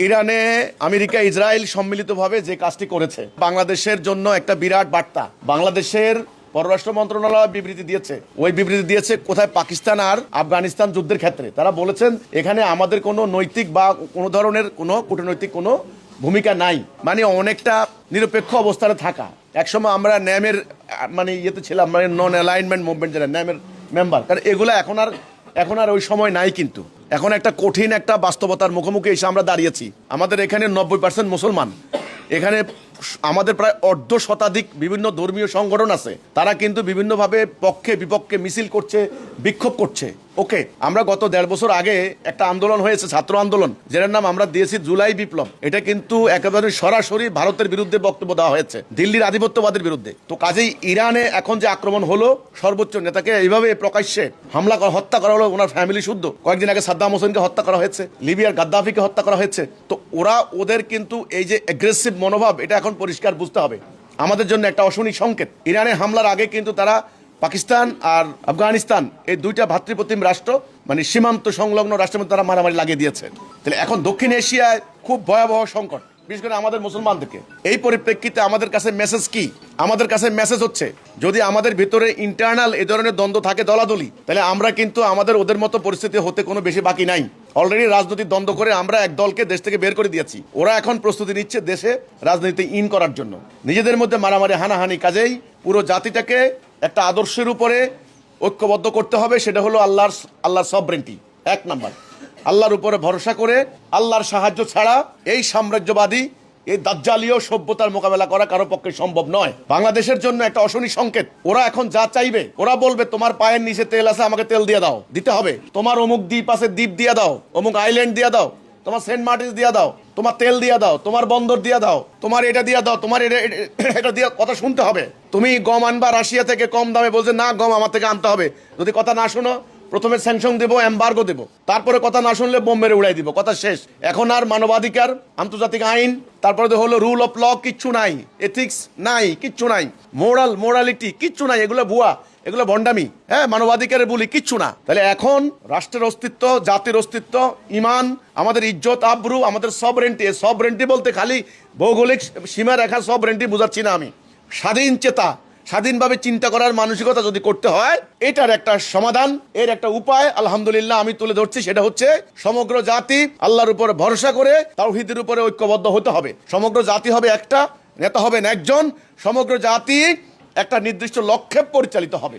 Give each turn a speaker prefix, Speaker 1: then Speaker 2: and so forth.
Speaker 1: ইরানে America Israel সম্মিলিতভাবে যে কাজটি করেছে বাংলাদেশের জন্য একটা বিরাট বার্তা। বাংলাদেশের পররাষ্ট্র মন্ত্রণালয় বিবৃতি দিয়েছে, ওই বিবৃতি দিয়েছে কোথায় পাকিস্তান আর আফগানিস্তান যুদ্ধের ক্ষেত্রে তারা বলেছেন এখানে আমাদের কোনো নৈতিক বা কোনো ধরনের কোনো কূটনৈতিক কোনো ভূমিকা নাই, মানে অনেকটা নিরপেক্ষ অবস্থানে থাকা। একসময় আমরা ন্যামের মানে ইয়েতে ছিলাম, মানে নন অ্যালাইনমেন্ট মুভমেন্ট যেটা ন্যামের মেম্বার, কারণ এগুলো এখন আর ওই সময় নাই। কিন্তু এখন একটা কঠিন একটা বাস্তবতার মুখোমুখি এসে আমরা দাঁড়িয়েছি। আমাদের এখানে 90% মুসলমান, এখানে আমাদের প্রায় অর্ধ শতাধিক বিভিন্ন ধর্মীয় সংগঠন আছে, তারা কিন্তু বিভিন্নভাবে পক্ষে বিপক্ষে মিছিল করছে, বিক্ষোভ করছে। ওকে, আমরা গত 1.5 বছর আগে একটা আন্দোলন হয়েছে, ছাত্র আন্দোলন, যেটার নাম আমরা দিয়েছি জুলাই বিপ্লব। এটা কিন্তু একেবারে সরাসরি ভারতের বিরুদ্ধে বক্তব্য দেওয়া হয়েছে, দিল্লির আধিপত্যবাদের বিরুদ্ধে। তো কাজেই ইরানে এখন যে আক্রমণ হলো, সর্বোচ্চ নেতাকে এইভাবে প্রকাশ্যে হামলা করা, হত্যা করা হলো, ওনার ফ্যামিলি শুদ্ধ। কয়েকদিন আগে সাদ্দাম হোসেনকে হত্যা করা হয়েছে, লিবিয়ার গাদ্দাফিকে হত্যা করা হয়েছে। তো ওদের কিন্তু এই যে অ্যাগ্রেসিভ মনোভাব, এটা এখন পরিষ্কার বুঝতে হবে, আমাদের জন্য একটা অশনি সংকেত। ইরানে হামলার আগে কিন্তু তারা পাকিস্তান আর আফগানিস্তান এই দুইটা ভাতৃপ্রতিম রাষ্ট্র, মানে সীমান্ত সংলগ্ন রাষ্ট্রের মধ্যে তারা মারামারি লাগিয়ে দিয়েছে। তাহলে এখন দক্ষিণ এশিয়ায় খুব ভয়াবহ সংকট, বিশেষ করে আমাদের মুসলমানদেরকে। এই পরিপ্রেক্ষিতে আমাদের কাছে মেসেজ কি? আমাদের কাছে মেসেজ হচ্ছে, যদি আমাদের ভিতরে ইন্টারনাল এই ধরনের দ্বন্দ্ব থাকে, দলাদলি, তাহলে আমরা কিন্তু আমাদের ওদের মতো পরিস্থিতি হতে কোনো বেশি বাকি নাই। অলরেডি রাজনৈতিক দ্বন্দ্ব করে আমরা এক দলকে দেশ থেকে বের করে দিয়েছি, ওরা এখন প্রস্তুতি নিচ্ছে দেশে রাজনীতি ইন করার জন্য, নিজেদের মধ্যে মারামারি হানাহানি। কাজেই পুরো জাতিটাকে একটা আদর্শের উপরে ঐক্যবদ্ধ করতে হবে, সেটা হলো আল্লাহর সভরেন্টি। 1 নাম্বার, আল্লাহর উপরে ভরসা করে, আল্লাহর সাহায্য ছাড়া এই সাম্রাজ্যবাদী, এই দাজ্জালীয় সভ্যতার মোকাবেলা করা কারো পক্ষে সম্ভব নয়। বাংলাদেশের জন্য একটা অশনি সংকেত। ওরা এখন যা চাইবে, ওরা বলবে তোমার পায়ের নিচে তেল আছে, আমাকে তেল দিয়ে দাও, দিতে হবে। তোমার অমুক দ্বীপ আছে, দ্বীপ দিয়ে দাও, অমুক আইল্যান্ড দিয়ে দাও, তোমার সেন্ট মার্টিন দিয়ে দাও, তোমার তেল দিয়ে দাও, তোমার বন্দর দিয়ে দাও, তোমার এটা দিয়ে দাও, তোমার এটা দিয়ে। কথা শুনতে হবে। তুমি গম আনবা রাশিয়া থেকে কম দামে, বলছে না গম আমার থেকে আনতে হবে। যদি কথা না শোনো, প্রথমে স্যাংশন দেবো, এমবার্গো দেবো, তারপরে কথা না শুনলে বোম মেরে উড়াই দিব, কথা শেষ। এখন আর মানবাধিকার, আন্তর্জাতিক আইন, তারপরে তো হলো রুল অফ ল, কিচ্ছু নাই, এথিক্স নাই, কিচ্ছু নাই, মোরালিটি কিচ্ছু নাই, এগুলো ভুয়া, এগুলো ভণ্ডামি। হ্যাঁ, মানবাধিকারের বলি কিচ্ছু না। তাহলে এখন রাষ্ট্রের অস্তিত্ব, জাতির অস্তিত্ব, ইমান, আমাদের ইজ্জত আবরু, আমাদের সবরেন্টি বলতে খালি ভৌগোলিক সীমা রেখা সবরেন্টি বুঝাচ্ছি না আমি। স্বাধীন চেতা, স্বাধীনভাবে চিন্তা করার মানসিকতা যদি করতে হয়, এটার একটা সমাধান, এর একটা উপায় আলহামদুলিল্লাহ আমি তুলে ধরছি। সেটা হচ্ছে সমগ্র জাতি আল্লাহর উপরে ভরসা করে তাওহীদের উপরে ঐক্যবদ্ধ হতে হবে। সমগ্র জাতি হবে একটা, নেতা হবেন একজন, সমগ্র জাতি একটা নির্দিষ্ট লক্ষ্যে পরিচালিত হবে।